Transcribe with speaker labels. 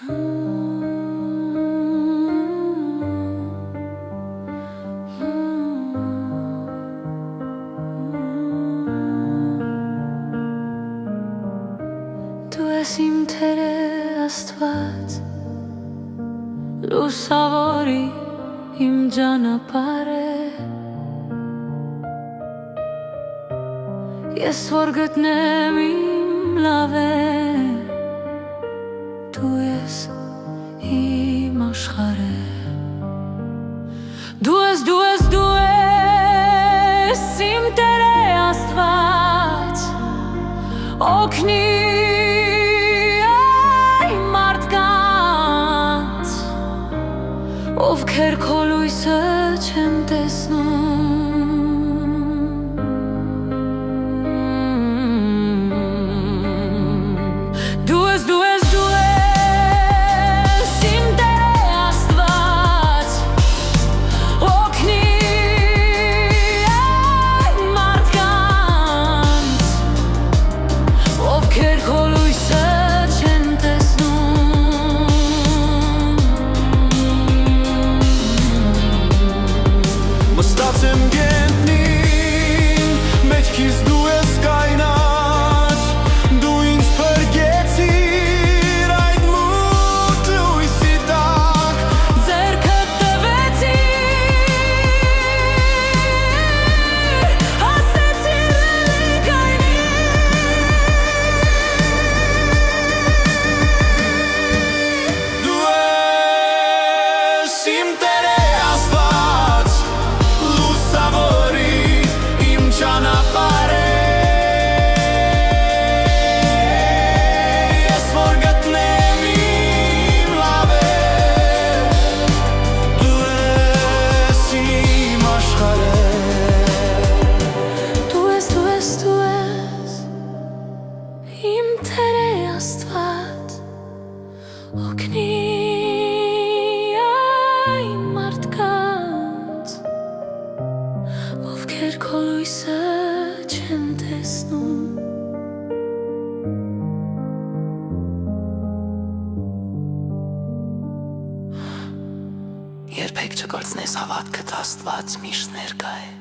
Speaker 1: Դու ես իմ թերը Աստված, լուսավորի իմ ճանապարհը, ես որ գտնեմ իմ լավը, դու ես իմ աշխարհը, դու ես իմ Տերը Աստված, օգնի ովքեր քո լույսը չեն տեսնում։ Դու ես իմ Տերը Աստված, օգնի այն մարդկանց, ովքեր քո լույսը չեն տեսնում։
Speaker 2: Մստացեմ գետնին, մեջքիս դու ես կայնած, դու ինձ փրկեցիր այդ մութ լույսի տակ,
Speaker 1: ձեռքդ տվեցիր, հասեցիր լեգայնի։
Speaker 2: դու ես իմ Տերը Աստված, լուսավորի իմ ճանապարհը, ես որ գտնեմ իմ լավը, դու ես իմ աշխարհը,
Speaker 1: Դու ես իմ Տերը Աստված, օգնի այն մարդկանց, ովքեր քո լույսը չեն տեսնում։
Speaker 3: Երբեք չկորցնես հավատքդ, Աստված միշտ ներկա է։